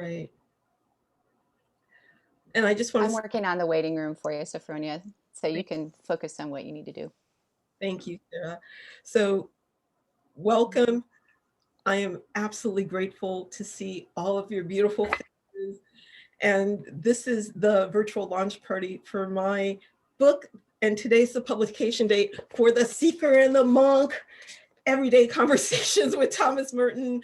Right. And I just want I'm to working on the waiting room for you, Sophronia, so you can focus on what you need to do. thank you, Sarah. So welcome. I am absolutely grateful to see all of your beautiful faces. And this is the virtual launch party for my book. And today's the publication date for The Seeker and the Monk, Everyday Conversations with Thomas Merton.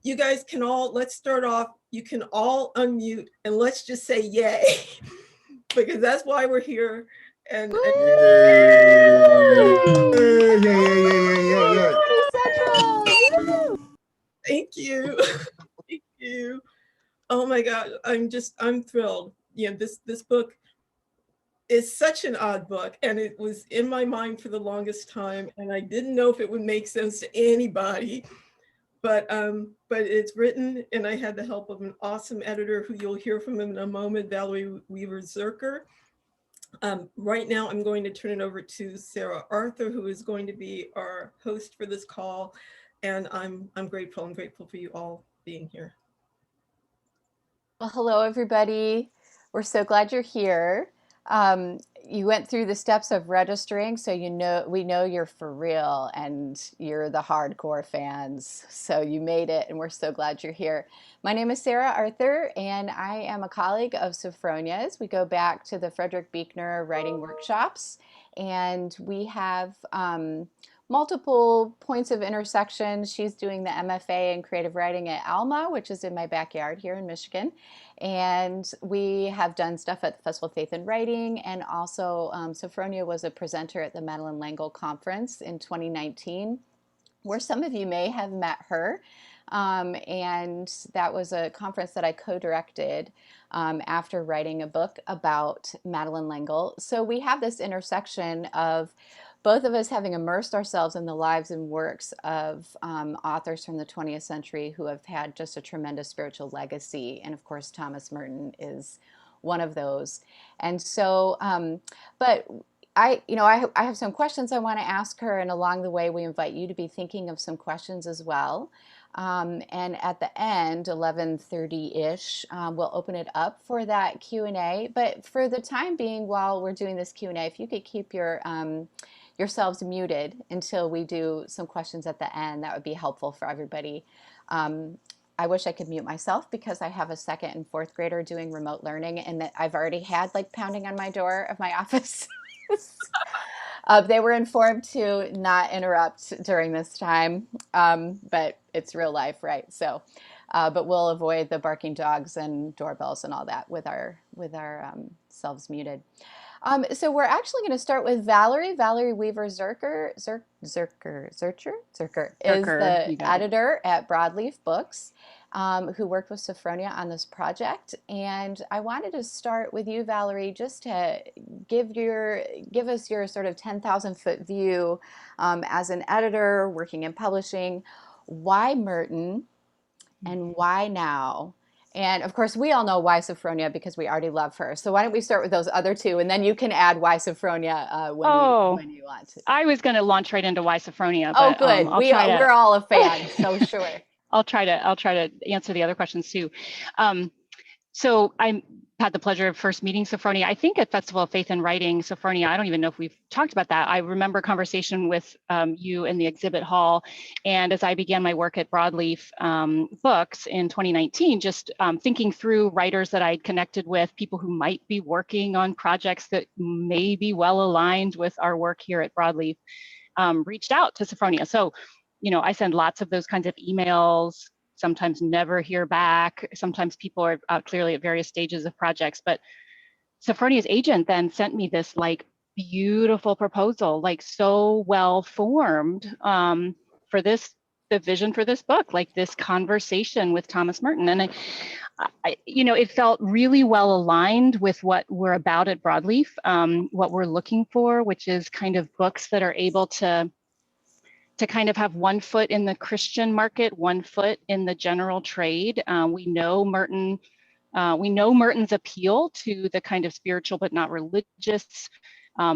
You guys can all, let's start off. You can all unmute and let's just say yay, because that's why we're here. And thank you. Thank you. Oh my God, I'm thrilled. You know, this book is such an odd book, and it was in my mind for the longest time, and I didn't know if it would make sense to anybody. But it's written, and I had the help of an awesome editor who you'll hear from in a moment, Valerie Weaver-Zercher. Right now, I'm going to turn it over to Sarah Arthur, who is going to be our host for this call. And I'm grateful. I'm grateful for you all being here. Well, hello, everybody. We're so glad you're here. You went through the steps of registering, so we know you're for real and you're the hardcore fans. So you made it, and we're so glad you're here. My name is Sarah Arthur, and I am a colleague of Sophronia's. We go back to the Frederick Buechner writing workshops, and we have multiple points of intersection. She's doing the MFA in creative writing at Alma, which is in my backyard here in Michigan. And we have done stuff at the Festival of Faith and Writing, and also Sophronia was a presenter at the Madeleine L'Engle Conference in 2019, where some of you may have met her. And that was a conference that I co-directed after writing a book about Madeleine L'Engle. So we have this intersection of both of us having immersed ourselves in the lives and works of authors from the 20th century who have had just a tremendous spiritual legacy. And of course, Thomas Merton is one of those. And so, but I have some questions I want to ask her, and along the way, we invite you to be thinking of some questions as well. And at the end, 11:30-ish, we'll open it up for that Q&A. But for the time being, while we're doing this Q&A, if you could keep yourselves muted until we do some questions at the end, that would be helpful for everybody. I wish I could mute myself because I have a second and fourth grader doing remote learning, and that I've already had like pounding on my door of my office. They were informed to not interrupt during this time, but it's real life, right? So, but we'll avoid the barking dogs and doorbells and all that with our selves muted. So we're actually going to start with Valerie Weaver-Zercher. Zercher is the editor at Broadleaf Books, who worked with Sophronia on this project. And I wanted to start with you, Valerie, just to give us your sort of 10,000-foot view as an editor working in publishing. Why Merton and why now? And of course, we all know why Sophronia because we already love her. So why don't we start with those other two, and then you can add why Sophronia when you want to. I was going to launch right into why Sophronia. But, good. We're all a fan, so sure. I'll try to answer the other questions too. So I had the pleasure of first meeting Sophronia, I think at Festival of Faith and Writing. Sophronia, I don't even know if we've talked about that. I remember a conversation with you in the exhibit hall. And as I began my work at Broadleaf Books in 2019, just thinking through writers that I'd connected with, people who might be working on projects that may be well aligned with our work here at Broadleaf, reached out to Sophronia. So, I send lots of those kinds of emails, sometimes never hear back. Sometimes people are clearly at various stages of projects, but Sophronia's agent then sent me this like beautiful proposal, like so well formed for the vision for this book, like this conversation with Thomas Merton. And I it felt really well aligned with what we're about at Broadleaf, what we're looking for, which is kind of books that are able to kind of have one foot in the Christian market, one foot in the general trade. We know Merton's appeal to the kind of spiritual but not religious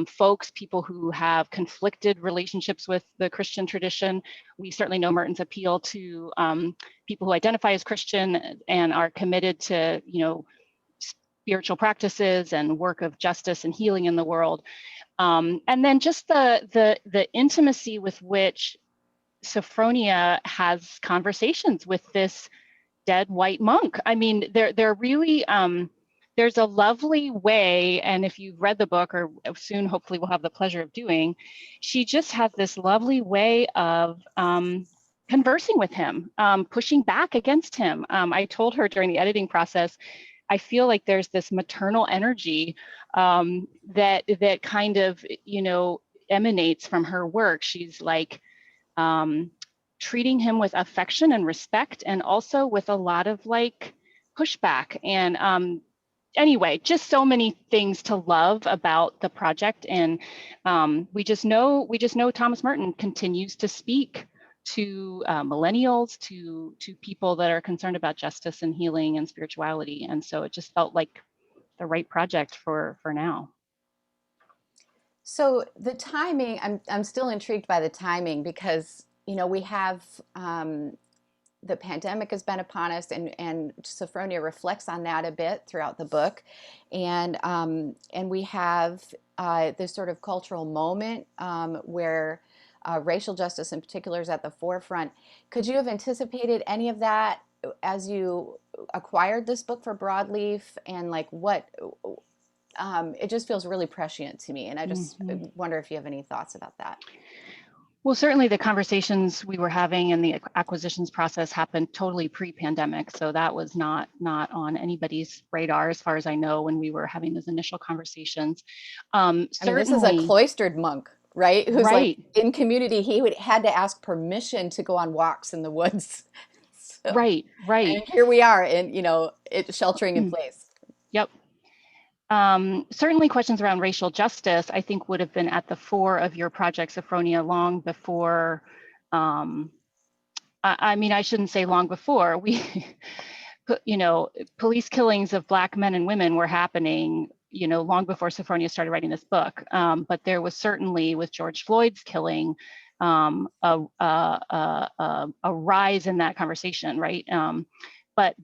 folks, people who have conflicted relationships with the Christian tradition. We certainly know Merton's appeal to people who identify as Christian and are committed to, spiritual practices and work of justice and healing in the world. And then just the intimacy with which Sophronia has conversations with this dead white monk. I mean, they're really, there's a lovely way, and if you've read the book, or soon hopefully we'll have the pleasure of doing, she just has this lovely way of conversing with him, pushing back against him. I told her during the editing process, I feel like there's this maternal energy that kind of, emanates from her work. She's like treating him with affection and respect, and also with a lot of like pushback. And anyway, just so many things to love about the project. And we just know Thomas Merton continues to speak to millennials, to people that are concerned about justice and healing and spirituality. And so it just felt like the right project for now. So the timing, I'm still intrigued by the timing, because we have the pandemic has been upon us, and Sophronia reflects on that a bit throughout the book, and we have this sort of cultural moment where racial justice in particular is at the forefront. Could you have anticipated any of that as you acquired this book for Broadleaf? And like what it just feels really prescient to me, and I just wonder if you have any thoughts about that. Well, certainly the conversations we were having and the acquisitions process happened totally pre-pandemic, so that was not on anybody's radar, as far as I know, when we were having those initial conversations. I mean, this is a cloistered monk, right? Who's right. Like in community, he had to ask permission to go on walks in the woods. So, right. And here we are, in sheltering in place. Yep. Certainly questions around racial justice, I think, would have been at the fore of your project, Sophronia, long before, I mean, I shouldn't say long before, police killings of Black men and women were happening, long before Sophronia started writing this book. But there was certainly, with George Floyd's killing, a rise in that conversation, right?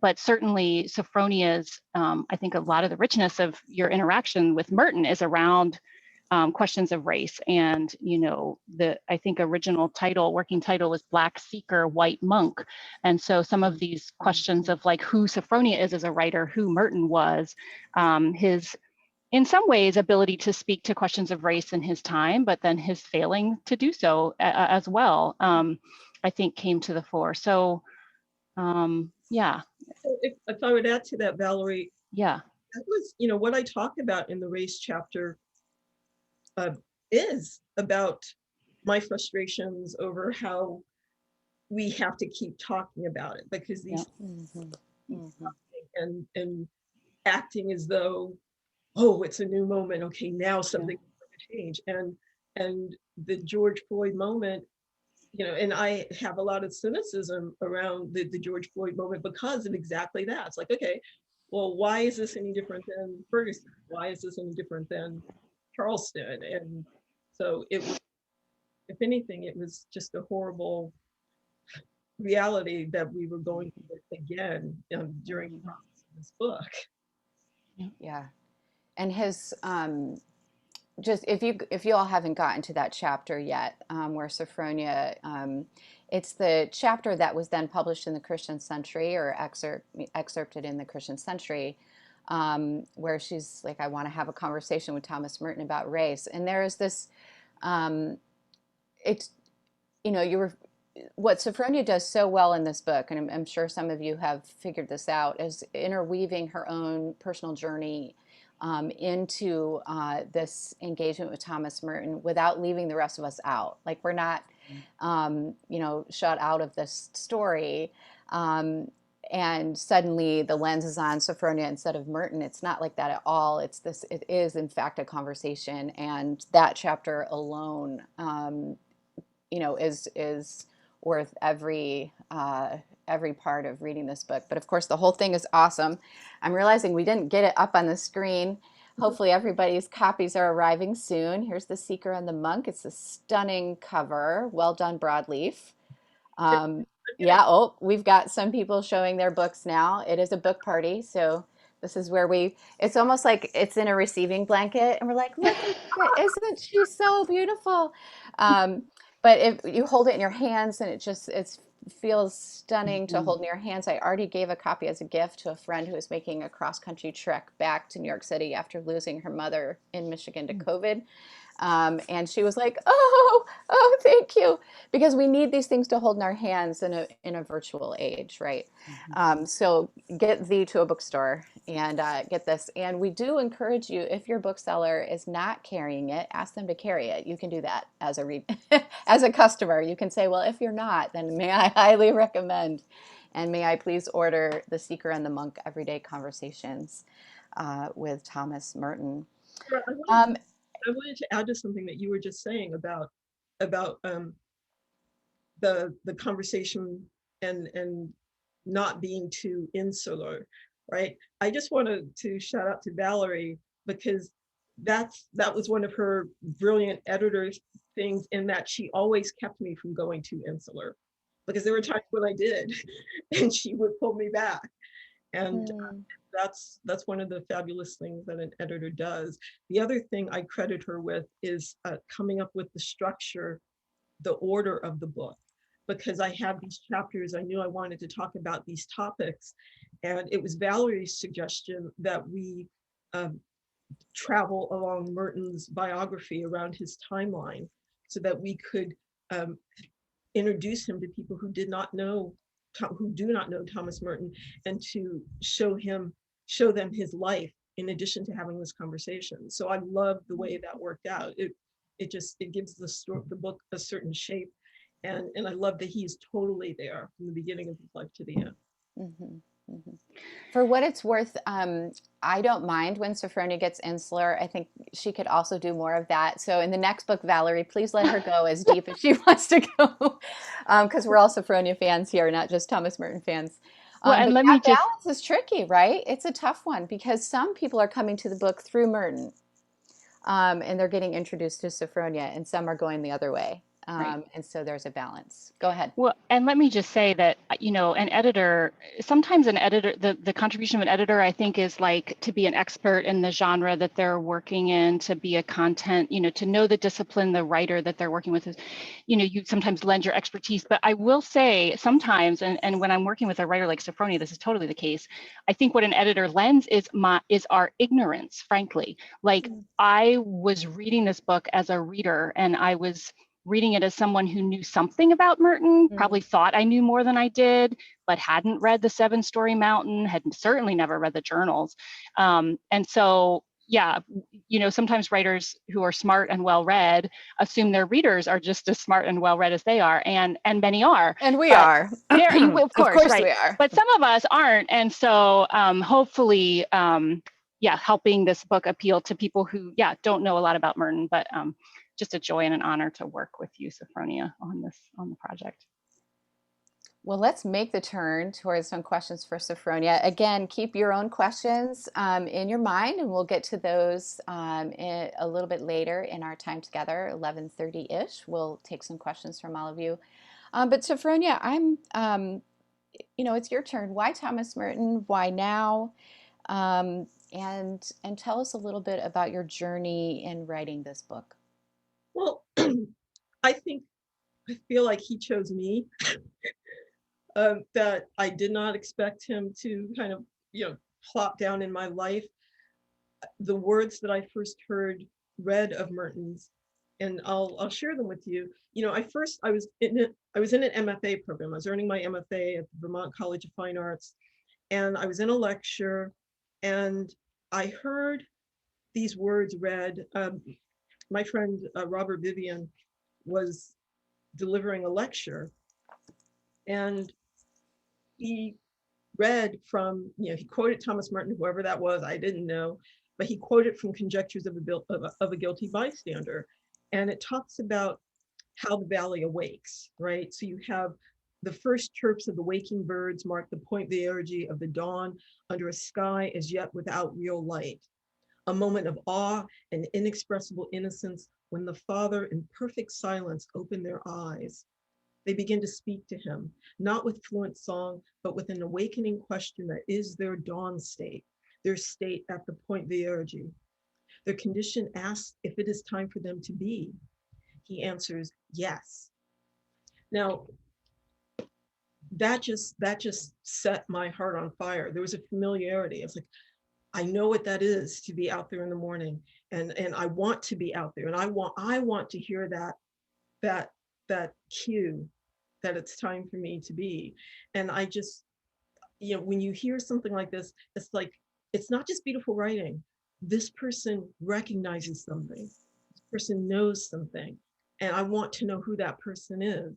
But certainly Sophronia's, I think a lot of the richness of your interaction with Merton is around questions of race. And, I think original working title was Black Seeker, White Monk. And so some of these questions of like who Sophronia is as a writer, who Merton was, his, in some ways, ability to speak to questions of race in his time, but then his failing to do so as well, I think came to the fore. So, yeah. If I would add to that, Valerie, yeah, that was, what I talked about in the race chapter is about my frustrations over how we have to keep talking about it, because these and acting as though, oh, it's a new moment. Okay, now something's going to change. And the George Floyd moment, and I have a lot of cynicism around the George Floyd moment because of exactly that. It's like, okay, well, why is this any different than Ferguson? Why is this any different than Charleston? And so it was, if anything, it was just a horrible reality that we were going through again during the process of this book. Yeah. And his just if you all haven't gotten to that chapter yet, where Sophronia, it's the chapter that was then published in the Christian Century, or excerpted in the Christian Century, where she's like, I want to have a conversation with Thomas Merton about race. And there is this, it's, what Sophronia does so well in this book, and I'm sure some of you have figured this out, is interweaving her own personal journey into this engagement with Thomas Merton without leaving the rest of us out. Like, we're not, shut out of this story. And suddenly the lens is on Sophronia instead of Merton. It's not like that at all. It is in fact a conversation, and that chapter alone, is worth every part of reading this book. But of course, the whole thing is awesome. I'm realizing we didn't get it up on the screen, Hopefully everybody's copies are arriving soon. Here's The Seeker and the Monk. It's a stunning cover. Well done, Broadleaf. Yeah, oh, we've got some people showing their books now. It is a book party, so this is where it's almost like it's in a receiving blanket, and we're like, look, isn't she so beautiful? Um, but if you hold it in your hands, and it feels stunning to hold in your hands. I already gave a copy as a gift to a friend who was making a cross-country trek back to New York City after losing her mother in Michigan to COVID. And she was like, oh, thank you. Because we need these things to hold in our hands in a virtual age, right? So get thee to a bookstore and get this. And we do encourage you, if your bookseller is not carrying it, ask them to carry it. You can do that as as a customer. You can say, well, if you're not, then may I highly recommend. And may I please order The Seeker and the Monk Everyday Conversations with Thomas Merton. I wanted to add to something that you were just saying about the conversation and not being too insular, right? I just wanted to shout out to Valerie, because that was one of her brilliant editor things, in that she always kept me from going too insular, because there were times when I did and she would pull me back. And that's one of the fabulous things that an editor does. The other thing I credit her with is coming up with the structure, the order of the book, because I have these chapters. I knew I wanted to talk about these topics, and it was Valerie's suggestion that we travel along Merton's biography around his timeline, so that we could introduce him to people who do not know Thomas Merton, and to show them his life in addition to having this conversation. So I love the way that worked out. It gives the book a certain shape, and I love that he's totally there from the beginning of his life to the end. Mm-hmm. Mm-hmm. For what it's worth, I don't mind when Sophronia gets insular. I think she could also do more of that. So in the next book, Valerie, please let her go as deep as she wants to go, because we're all Sophronia fans here, not just Thomas Merton fans. Well, and but let that me just balance is tricky, right? It's a tough one, because some people are coming to the book through Merton, and they're getting introduced to Sophronia, and some are going the other way. Right. And so there's a balance. Go ahead. Well, and let me just say that, an editor, sometimes the contribution of an editor, I think, is like to be an expert in the genre that they're working in, to be a content, to know the discipline, the writer that they're working with is, you sometimes lend your expertise. But I will say sometimes, and when I'm working with a writer like Sophronia, this is totally the case. I think what an editor lends is our ignorance, frankly. Like, I was reading this book as a reader, and I was reading it as someone who knew something about Merton, probably thought I knew more than I did, but hadn't read The Seven-Story Mountain, had certainly never read the journals. And so, yeah, sometimes writers who are smart and well-read assume their readers are just as smart and well-read as they are, and many are. And we are. Of course, right. We are. But some of us aren't. And so hopefully, helping this book appeal to people who, don't know a lot about Merton, but just a joy and an honor to work with you, Sophronia, on the project. Well, let's make the turn towards some questions for Sophronia. Again, keep your own questions in your mind, and we'll get to those a little bit later in our time together, 11:30-ish. We'll take some questions from all of you. But Sophronia, it's your turn. Why Thomas Merton? Why now? And tell us a little bit about your journey in writing this book. Well, I feel like he chose me. That I did not expect him to kind of, plop down in my life. The words that I first read of Merton's, and I'll share them with you. I was in an MFA program. I was earning my MFA at the Vermont College of Fine Arts, and I was in a lecture, and I heard these words read. My friend Robert Vivian was delivering a lecture, and he read from, he quoted Thomas Merton, whoever that was, I didn't know, but he quoted from Conjectures of a Guilty Bystander. And it talks about how the valley awakes, right? So you have the first chirps of the waking birds mark the point vierge of the dawn under a sky as yet without real light. a moment of awe and inexpressible innocence when the father in perfect silence opened their eyes. They begin to speak to him, not with fluent song, but with an awakening question that is their dawn state, their state at the point vierge. Their condition asks if it is time for them to be. He answers, yes. Now, that just set my heart on fire. There was a familiarity. I was like, I know what that is to be out there in the morning, and I want to be out there, and I want to hear that cue that it's time for me to be. And I just, when you hear something like this, it's like, it's not just beautiful writing. This person recognizes something. This person knows something, and I want to know who that person is.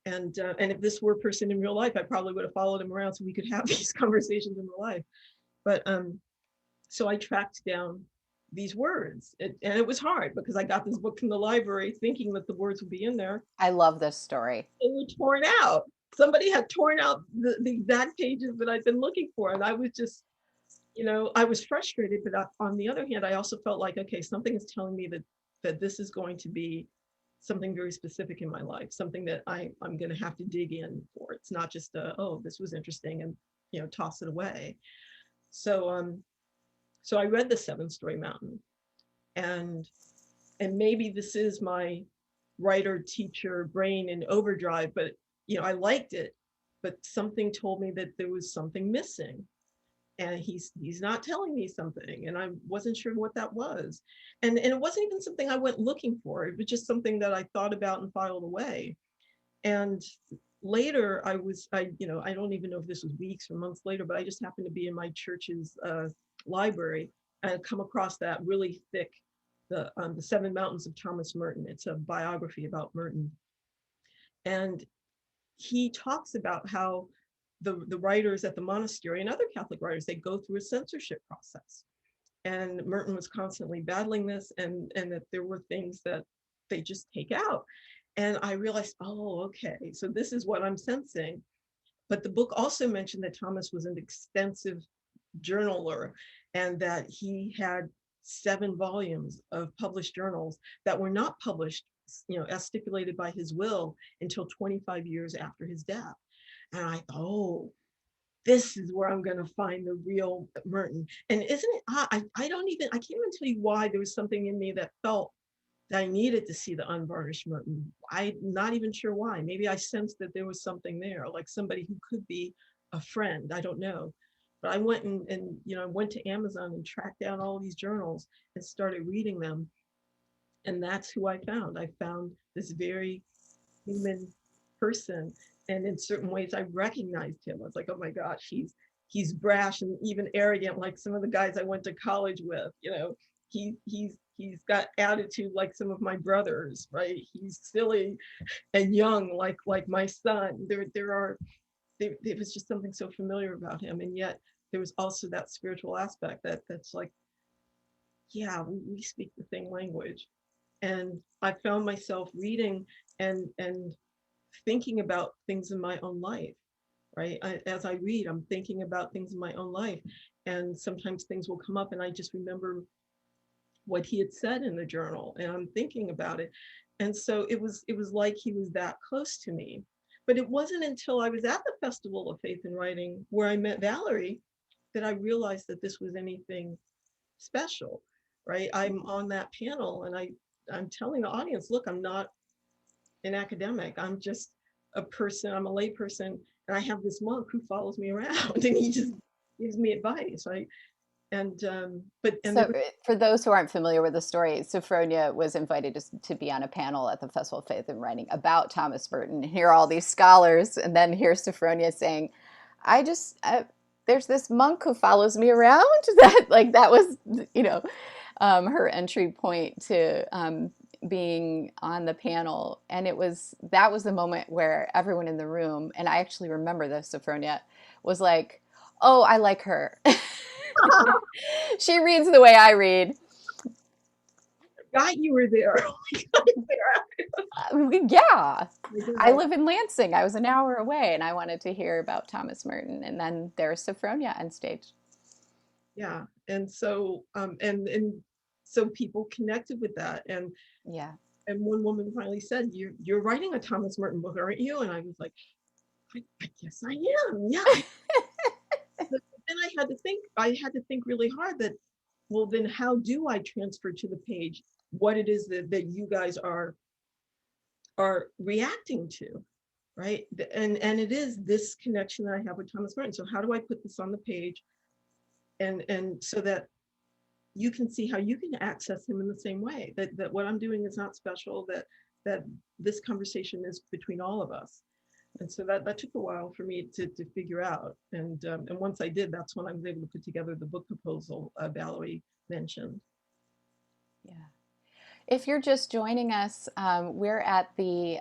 And if this were a person in real life, I probably would have followed him around so we could have these conversations in real life. But so I tracked down these words, and it was hard because I got this book from the library thinking that the words would be in there. I love this story. They were torn out. Somebody had torn out the exact pages that I'd been looking for, and I was just, I was frustrated. But on the other hand, I also felt like, okay, something is telling me that this is going to be something very specific in my life, something that I'm going to have to dig in for. It's not just oh, this was interesting, and toss it away. So I read The Seven-Story Mountain, and maybe this is my writer teacher brain in overdrive, but I liked it, but something told me that there was something missing, and he's not telling me something, and I wasn't sure what that was, and it wasn't even something I went looking for. It was just something that I thought about and filed away. And later I don't even know if this was weeks or months later, but I just happened to be in my church's library and come across that really thick, the Seven Mountains of Thomas Merton. It's a biography about Merton. And he talks about how the writers at the monastery and other Catholic writers, they go through a censorship process. And Merton was constantly battling this, and that there were things that they just take out. And I realized, oh, okay, so this is what I'm sensing. But the book also mentioned that Thomas was an extensive journaler, and that he had 7 volumes of published journals that were not published, as stipulated by his will, until 25 years after his death. And I thought, oh, this is where I'm going to find the real Merton. And isn't it, I can't even tell you why. There was something in me that felt that I needed to see the unvarnished Merton. I'm not even sure why. Maybe I sensed that there was something there, like somebody who could be a friend. I don't know. But I went and went to Amazon and tracked down all these journals and started reading them. And that's who I found. I found this very human person. And in certain ways, I recognized him. I was like, oh my gosh, he's brash and even arrogant, like some of the guys I went to college with. He's got attitude like some of my brothers, right? He's silly and young, like my son. There was just something so familiar about him, and yet there was also that spiritual aspect that's like, yeah, we speak the same language. And I found myself reading and thinking about things in my own life, right? As I read, I'm thinking about things in my own life, and sometimes things will come up and I just remember what he had said in the journal, and I'm thinking about it. And so it was like he was that close to me. But it wasn't until I was at the Festival of Faith and Writing, where I met Valerie, that I realized that this was anything special, right? I'm on that panel, and I'm telling the audience, look, I'm not an academic. I'm just a person. I'm a lay person, and I have this monk who follows me around, and he just gives me advice, right? And so for those who aren't familiar with the story, Sophronia was invited to be on a panel at the Festival of Faith and Writing about Thomas Merton. Here are all these scholars, and then here's Sophronia saying, there's this monk who follows me around. That was her entry point to being on the panel. And that was the moment where everyone in the room, and I actually remember this, Sophronia, was like, oh, I like her. She reads the way I read. God, you were there. Yeah. I live in Lansing. I was an hour away, and I wanted to hear about Thomas Merton. And then there's Sophronia on stage. Yeah. And so, and so people connected with that. Yeah. And one woman finally said, you're writing a Thomas Merton book, aren't you? And I was like, I guess I am. Yeah. But then I had to think really hard that, well, then how do I transfer to the page what it is that you guys are reacting to, right? And it is this connection that I have with Thomas Merton. So how do I put this on the page and so that you can see how you can access him in the same way, that what I'm doing is not special, that this conversation is between all of us. And so that took a while for me to figure out. And once I did, that's when I was able to put together the book proposal Valerie mentioned. Yeah. If you're just joining us, we're at the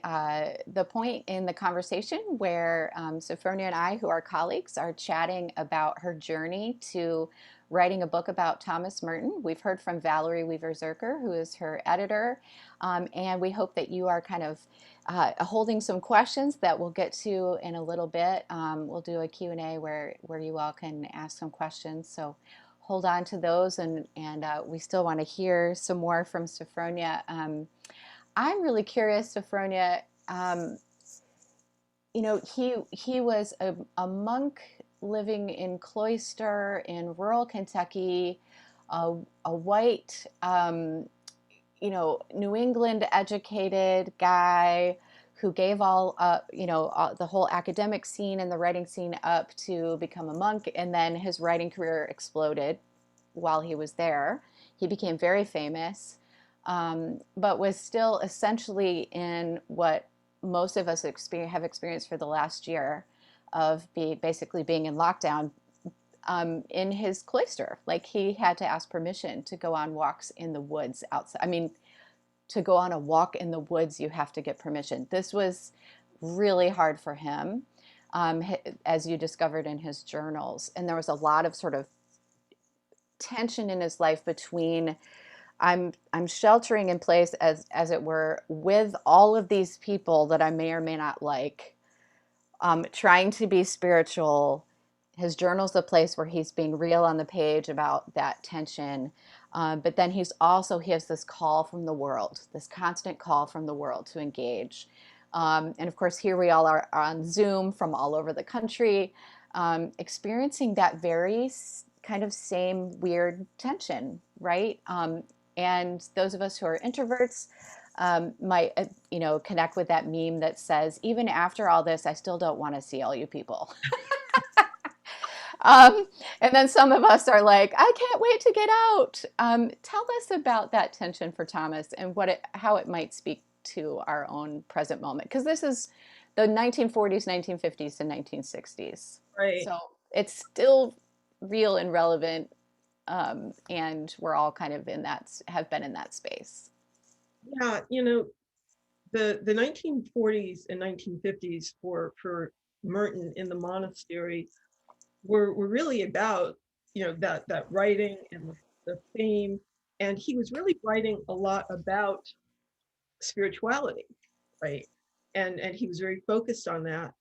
point in the conversation where Sophronia and I, who are colleagues, are chatting about her journey to writing a book about Thomas Merton. We've heard from Valerie Weaver-Zercher, who is her editor, and we hope that you are kind of holding some questions that we'll get to in a little bit. We'll do a Q&A where you all can ask some questions. So hold on to those, and we still want to hear some more from Sophronia. I'm really curious, Sophronia. You know, he was a monk living in cloister in rural Kentucky, a white, you know, New England educated guy who gave all, you know, the whole academic scene and the writing scene up to become a monk. And then his writing career exploded while he was there. He became very famous, but was still essentially in what most of us have experienced for the last year of basically being in lockdown, in his cloister. Like, he had to ask permission to go on walks in the woods outside. I mean, to go on a walk in the woods, you have to get permission. This was really hard for him, as you discovered in his journals. And there was a lot of sort of tension in his life between I'm sheltering in place, as it were, with all of these people that I may or may not like, trying to be spiritual. His journal's the place where he's being real on the page about that tension. But then he has this call from the world, this constant call from the world to engage. And of course, here we all are on Zoom from all over the country, experiencing that very kind of same weird tension, right? And those of us who are introverts might, you know, connect with that meme that says, even after all this, I still don't want to see all you people. And then some of us are like, I can't wait to get out. Tell us about that tension for Thomas and how it might speak to our own present moment. Because this is the 1940s, 1950s, and 1960s. Right. So it's still real and relevant. And we're all kind of have been in that space. Yeah, you know, the 1940s and 1950s for Merton in the monastery were really about, you know, that writing and the fame. And he was really writing a lot about spirituality, right? And he was very focused on that.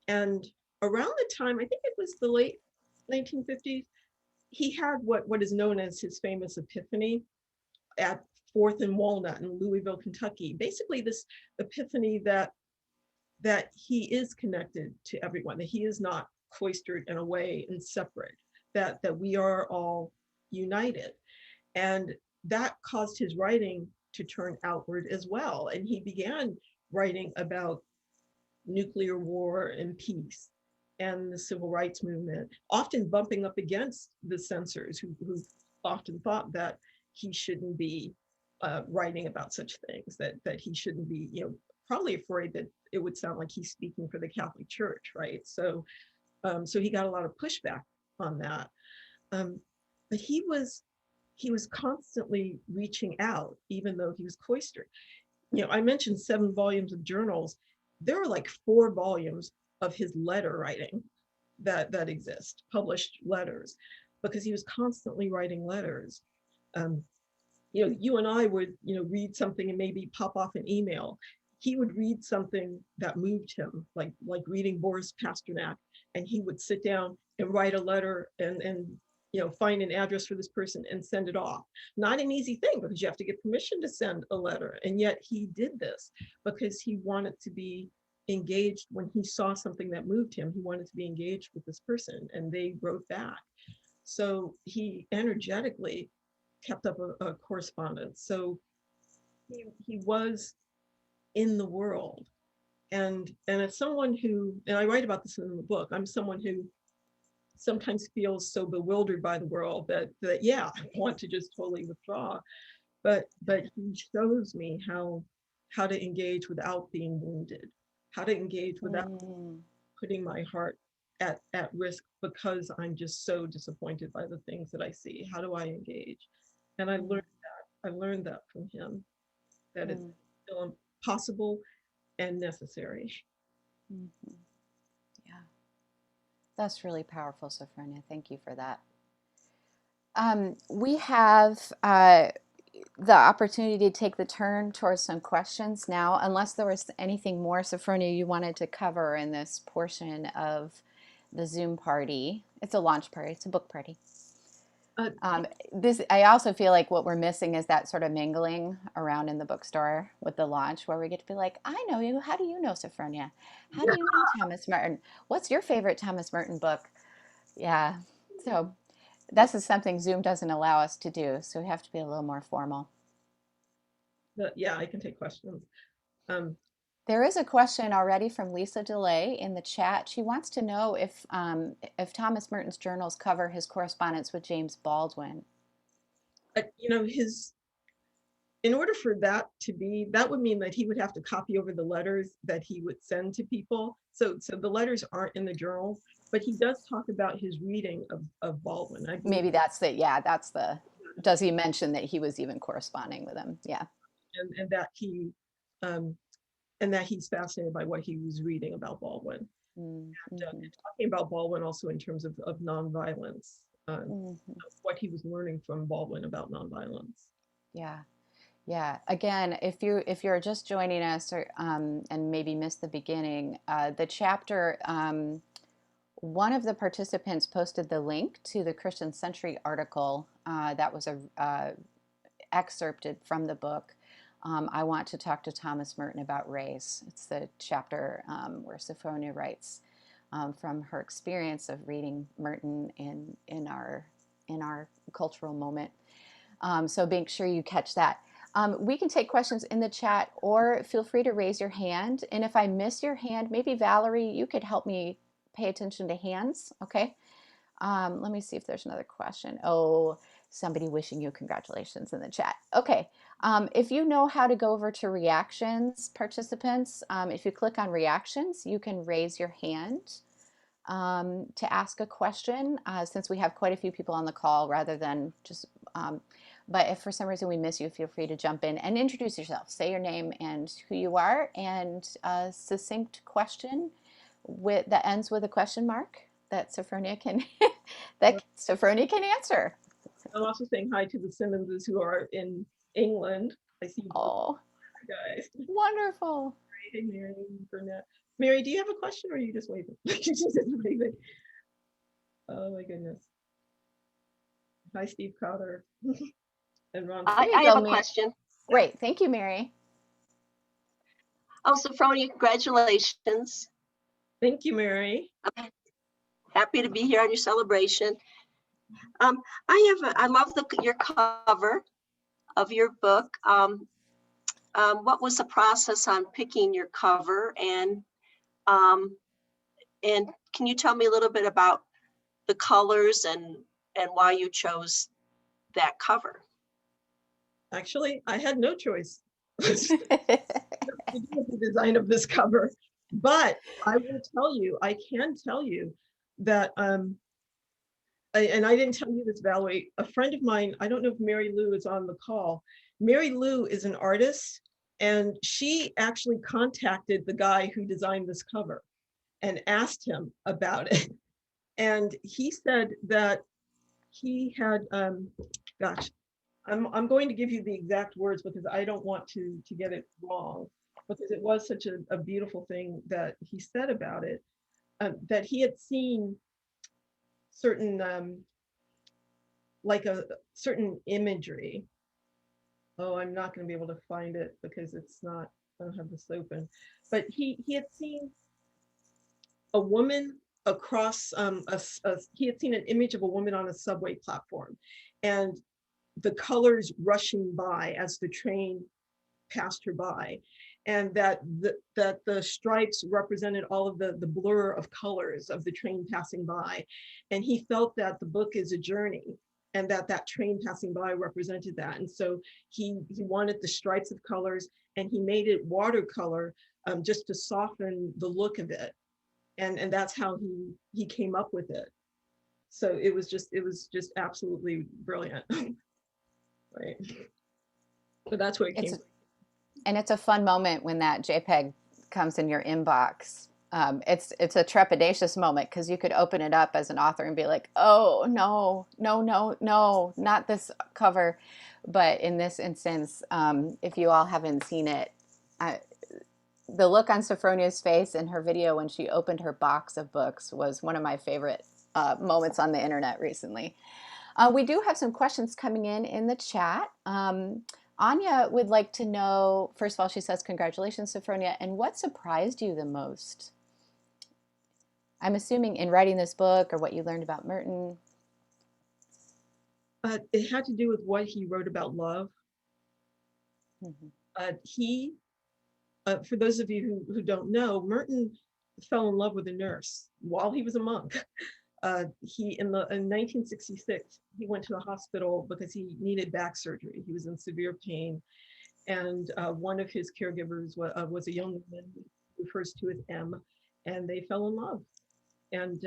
And around the time, I think it was the late 1950s, he had what is known as his famous epiphany at 4th and Walnut in Louisville, Kentucky. Basically, this epiphany that he is connected to everyone, that he is not cloistered and away and separate, that we are all united. And that caused his writing to turn outward as well. And he began writing about nuclear war and peace and the civil rights movement, often bumping up against the censors who often thought that he shouldn't be writing about such things, that he shouldn't be, you know, probably afraid that it would sound like he's speaking for the Catholic Church, right? So he got a lot of pushback on that. But he was constantly reaching out, even though he was cloistered. You know, I mentioned 7 volumes of journals. There are like 4 volumes of his letter writing that exist, published letters, because he was constantly writing letters. You know, you and I would, you know, read something and maybe pop off an email. He would read something that moved him, like reading Boris Pasternak, and he would sit down and write a letter and find an address for this person and send it off. Not an easy thing because you have to get permission to send a letter. And yet he did this because he wanted to be engaged. When he saw something that moved him, he wanted to be engaged with this person, and they wrote back. So he energetically kept up a correspondence. So he was in the world. And as someone who, and I write about this in the book, I'm someone who sometimes feels so bewildered by the world that yeah, I want to just totally withdraw. But he shows me how to engage without being wounded, how to engage without putting my heart at risk because I'm just so disappointed by the things that I see. How do I engage? And I learned that from him, that it's still possible and necessary. Mm-hmm. Yeah, that's really powerful, Sophronia. Thank you for that. We have the opportunity to take the turn towards some questions now, unless there was anything more, Sophronia, you wanted to cover in this portion of the Zoom party. It's a launch party, it's a book party. I also feel like what we're missing is that sort of mingling around in the bookstore with the launch, where we get to be like, I know you. How do you know Sophronia? How do you know Thomas Merton? What's your favorite Thomas Merton book? Yeah. So this is something Zoom doesn't allow us to do. So we have to be a little more formal. Yeah, I can take questions. There is a question already from Lisa DeLay in the chat. She wants to know if Thomas Merton's journals cover his correspondence with James Baldwin. In order for that to be, that would mean that he would have to copy over the letters that he would send to people. So the letters aren't in the journal, but he does talk about his reading of Baldwin. Maybe that's the, does he mention that he was even corresponding with him? Yeah. And that he's fascinated by what he was reading about Baldwin. And talking about Baldwin also in terms of nonviolence, what he was learning from Baldwin about nonviolence. Yeah. Yeah. Again, if you're just joining us or and maybe missed the beginning, the chapter, one of the participants posted the link to the Christian Century article that was excerpted from the book. I want to talk to Thomas Merton about race. It's the chapter where Sophonia writes from her experience of reading Merton in our cultural moment. So make sure you catch that. We can take questions in the chat, or feel free to raise your hand. And if I miss your hand, maybe Valerie, you could help me pay attention to hands. Okay. Let me see if there's another question. Oh, somebody wishing you congratulations in the chat. Okay. If you know how to go over to reactions, participants, if you click on reactions, you can raise your hand to ask a question, since we have quite a few people on the call, rather than just, but if for some reason we miss you, feel free to jump in and introduce yourself. Say your name and who you are, and a succinct question that ends with a question mark that Sophronia can answer. I'm also saying hi to the Simmonses who are in England. I see you. Oh, guys. Wonderful. Hey, Mary, Burnett. Mary, do you have a question, or are you just waving? She's just waving. Oh my goodness. Hi, Steve Crowder. And Ron. I have a question. Great. Thank you, Mary. Oh, Sophronia, congratulations. Thank you, Mary. I'm happy to be here on your celebration. I love your cover of your book. What was the process on picking your cover, and can you tell me a little bit about the colors and why you chose that cover? Actually, I had no choice with the design of this cover, but I will tell you, I can tell you that, and I didn't tell you this, Valerie, a friend of mine, I don't know if Mary Lou is on the call. Mary Lou is an artist, and she actually contacted the guy who designed this cover and asked him about it. And he said that he had, gosh, I'm going to give you the exact words because I don't want to get it wrong, because it was such a beautiful thing that he said about it, that he had seen certain like a certain imagery. Oh, I'm not going to be able to find it because it's not, I don't have this open. But he had seen a woman across he had seen an image of a woman on a subway platform, and the colors rushing by as the train passed her by, and that the stripes represented all of the blur of colors of the train passing by. And he felt that the book is a journey, and that train passing by represented that. And so he wanted the stripes of colors, and he made it watercolor, just to soften the look of it. And that's how he came up with it. So it was just absolutely brilliant. Right. So that's where it came from. And it's a fun moment when that JPEG comes in your inbox. It's a trepidatious moment because you could open it up as an author and be like, oh, no, no, no, no, not this cover. But in this instance, if you all haven't seen it, the look on Sophronia's face in her video when she opened her box of books was one of my favorite moments on the internet recently. We do have some questions coming in the chat. Anya would like to know, first of all, she says, congratulations, Sophronia, and what surprised you the most? I'm assuming in writing this book or what you learned about Merton. It had to do with what he wrote about love. Mm-hmm. For those of you who don't know, Merton fell in love with a nurse while he was a monk. In 1966, he went to the hospital because he needed back surgery. He was in severe pain. And one of his caregivers was a young woman who refers to as M, and they fell in love. And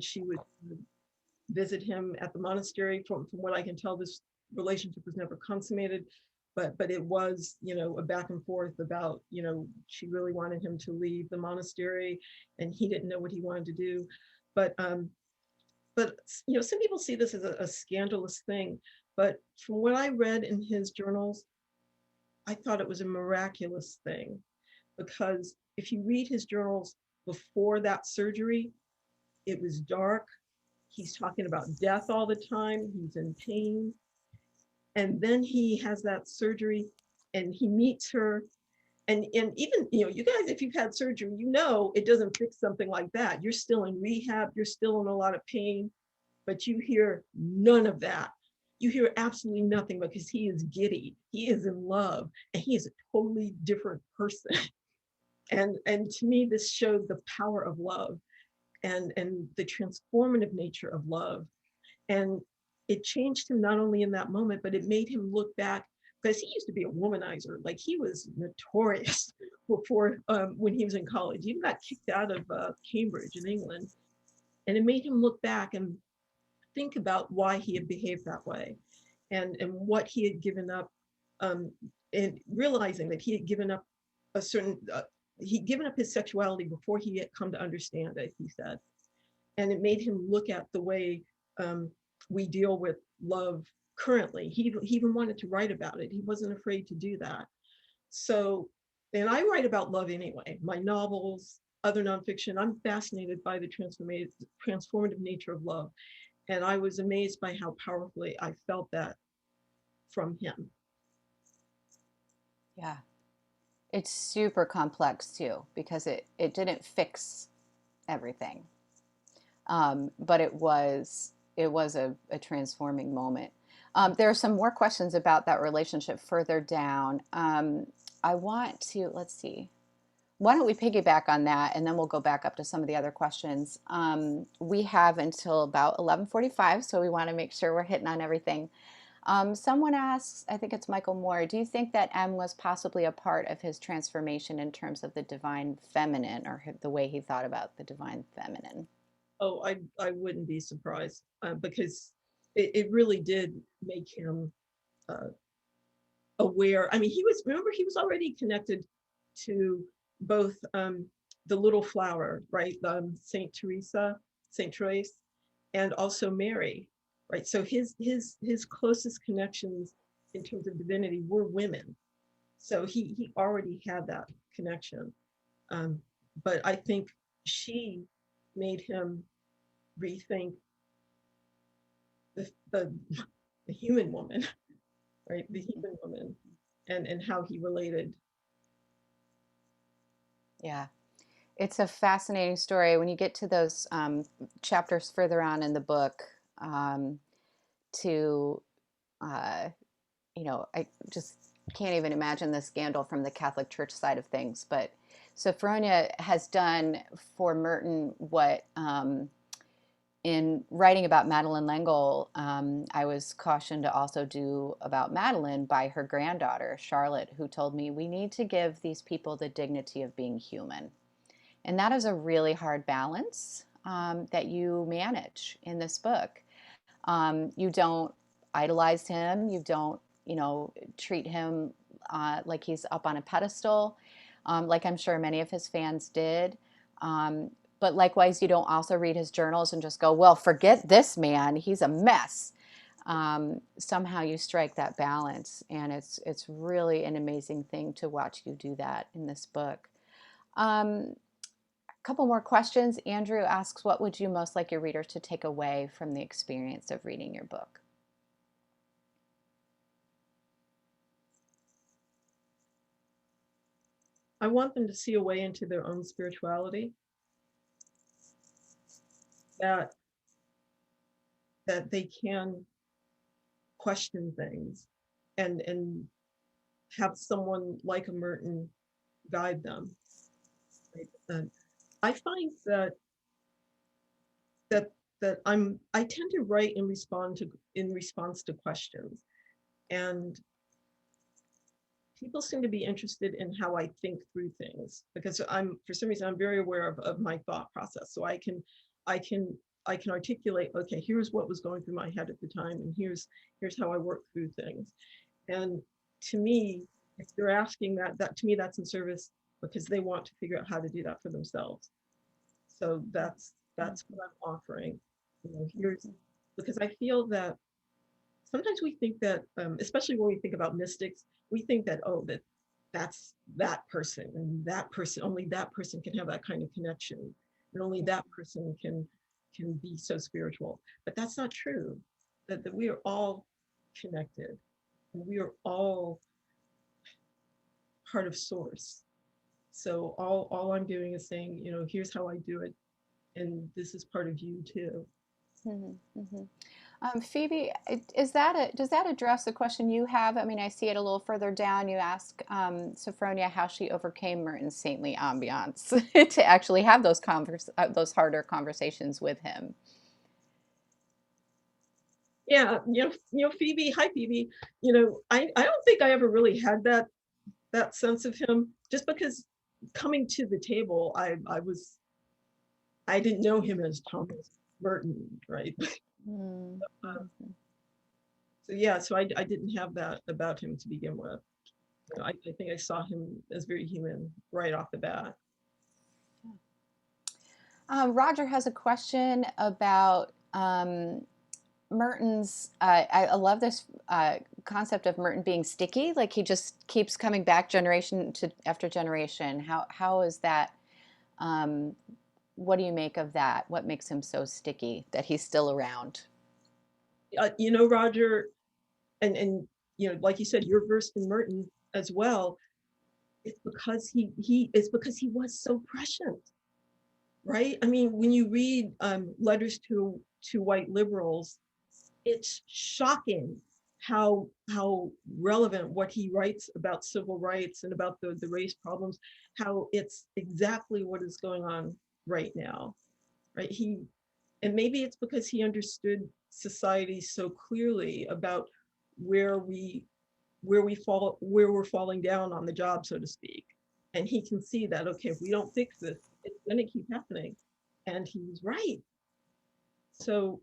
she would visit him at the monastery. From what I can tell, this relationship was never consummated, but it was, a back and forth about, she really wanted him to leave the monastery, and he didn't know what he wanted to do. But some people see this as a scandalous thing, but from what I read in his journals, I thought it was a miraculous thing, because if you read his journals before that surgery, it was dark. He's talking about death all the time. He's in pain. And then he has that surgery and he meets her. And even, you guys, if you've had surgery, it doesn't fix something like that. You're still in rehab. You're still in a lot of pain, but you hear none of that. You hear absolutely nothing because he is giddy. He is in love, and he is a totally different person. And to me, this showed the power of love and the transformative nature of love. And it changed him not only in that moment, but it made him look back, because he used to be a womanizer. Like, he was notorious before, when he was in college. He got kicked out of Cambridge in England. And it made him look back and think about why he had behaved that way, and what he had given up, and realizing that he had given up a certain, he'd given up his sexuality before he had come to understand it, he said. And it made him look at the way we deal with love currently. He even wanted to write about it. He wasn't afraid to do that. So, and I write about love anyway, my novels, other nonfiction. I'm fascinated by the transformative nature of love. And I was amazed by how powerfully I felt that from him. Yeah. It's super complex too, because it didn't fix everything. But it was a transforming moment. There are some more questions about that relationship further down. I want to, let's see. Why don't we piggyback on that, and then we'll go back up to some of the other questions. We have until about 11:45, so we want to make sure we're hitting on everything. Someone asks, I think it's Michael Moore, do you think that M was possibly a part of his transformation in terms of the divine feminine, or the way he thought about the divine feminine? Oh, I wouldn't be surprised, because it really did make him aware. I mean, he was already connected to both the little flower, right? Saint Teresa, Saint Therese, and also Mary, right? So his closest connections in terms of divinity were women. So he already had that connection. But I think she made him rethink human woman, right? The human woman, and how he related. Yeah. It's a fascinating story. When you get to those chapters further on in the book, to, uh, I just can't even imagine the scandal from the Catholic Church side of things. But Sophronia has done for Merton what, in writing about Madeleine L'Engle, I was cautioned to also do about Madeleine by her granddaughter, Charlotte, who told me, we need to give these people the dignity of being human. And that is a really hard balance that you manage in this book. You don't idolize him. You don't, treat him like he's up on a pedestal, like I'm sure many of his fans did. But likewise, you don't also read his journals and just go, well, forget this man. He's a mess. Somehow you strike that balance. And it's really an amazing thing to watch you do that in this book. Couple more questions. Andrew asks, what would you most like your readers to take away from the experience of reading your book? I want them to see a way into their own spirituality, that they can question things and have someone like a Merton guide them. Right? And I find that I tend to write in response to questions, and people seem to be interested in how I think through things, because for some reason I'm very aware of my thought process, so I can articulate, okay, here's what was going through my head at the time, and here's how I work through things. And to me, if they're asking that to me, that's in service because they want to figure out how to do that for themselves. So that's what I'm offering. Here's, because I feel that sometimes we think that, especially when we think about mystics, we think that, oh, that's that person, and that person, only that person can have that kind of connection, and only that person can be so spiritual. But that's not true. That we are all connected, and we are all part of source. So all I'm doing is saying, here's how I do it, and this is part of you too. Mm-hmm, mm-hmm. Phoebe, does that address the question you have? I mean, I see it a little further down. You ask Sophronia how she overcame Merton's saintly ambiance to actually have those harder conversations with him. Yeah, Phoebe, hi Phoebe. I don't think I ever really had that sense of him, just because coming to the table, I didn't know him as Thomas Merton, right? Mm-hmm. So yeah, so I didn't have that about him to begin with. I think I saw him as very human right off the bat. Roger has a question about Merton's. I love this concept of Merton being sticky, like he just keeps coming back generation after generation. How is that? What do you make of that? What makes him so sticky that he's still around? Roger, and like you said, you're versed in Merton as well. It's because it's because he was so prescient, right? I mean, when you read letters to white liberals, it's shocking how relevant what he writes about civil rights and about the race problems, how it's exactly what is going on right now, right? And maybe it's because he understood society so clearly about where we're falling down on the job, so to speak. And he can see that, okay, if we don't fix this, it's going to keep happening. And he's right. So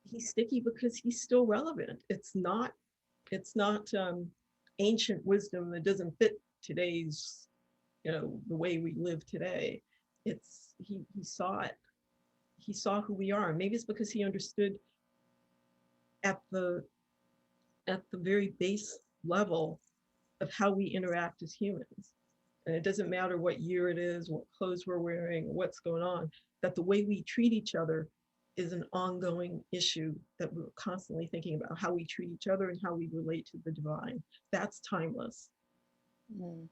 he's sticky because he's still relevant. It's not ancient wisdom that doesn't fit today's, the way we live today. It's he saw it. He saw who we are. Maybe it's because he understood at the very base level of how we interact as humans. And it doesn't matter what year it is, what clothes we're wearing, what's going on, that the way we treat each other is an ongoing issue that we're constantly thinking about, how we treat each other and how we relate to the divine. That's timeless. Thank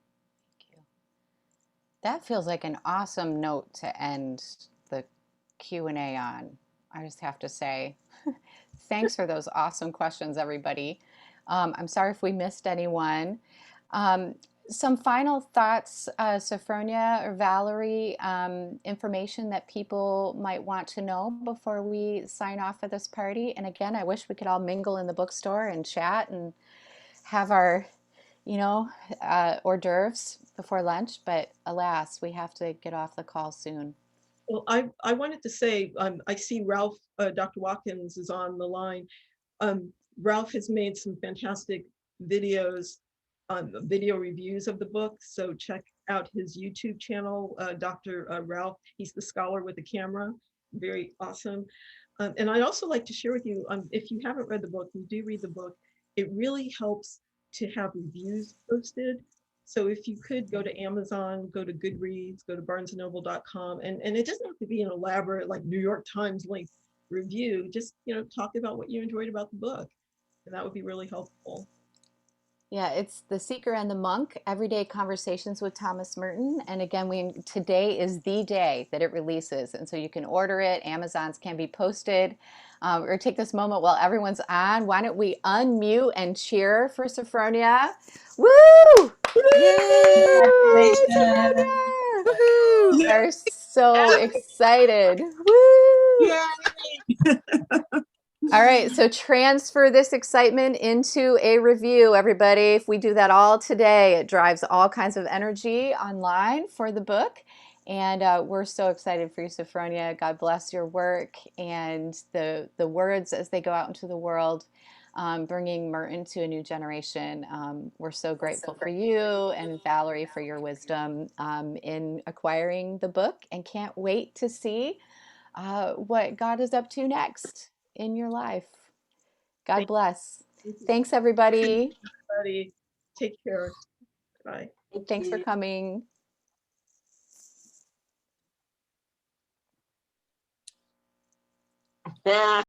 you. That feels like an awesome note to end the Q&A on. I just have to say, thanks for those awesome questions, everybody. I'm sorry if we missed anyone. Some final thoughts, Sophronia or Valerie, information that people might want to know before we sign off for this party. And again, I wish we could all mingle in the bookstore and chat and have our, hors d'oeuvres before lunch, but alas, we have to get off the call soon. Well, I wanted to say, I see Ralph, Dr. Watkins is on the line. Ralph has made some fantastic videos, video reviews of the book. So check out his YouTube channel, Dr. Ralph. He's the scholar with the camera. Very awesome. And I'd also like to share with you, if you haven't read the book, you do read the book. It really helps to have reviews posted. So if you could go to Amazon, go to Goodreads, go to barnesandnoble.com, and it doesn't have to be an elaborate like New York Times length review. Just talk about what you enjoyed about the book, and that would be really helpful. Yeah, it's The Seeker and the Monk, Everyday Conversations with Thomas Merton. And again, today is the day that it releases. And so you can order it. Amazon's can be posted. We're going to take this moment while everyone's on. Why don't we unmute and cheer for Sophronia? Woo! Yay! Sophronia! We are so excited. Woo! Yay! All right, so transfer this excitement into a review, everybody. If we do that all today, it drives all kinds of energy online for the book. And we're so excited for you, Sophronia. God bless your work and the words as they go out into the world, bringing Merton to a new generation. We're so grateful for you and Valerie for your wisdom in acquiring the book, and can't wait to see what God is up to next in your life. God bless. Thanks, everybody. Everybody, take care. Bye. Thanks for coming. Yeah.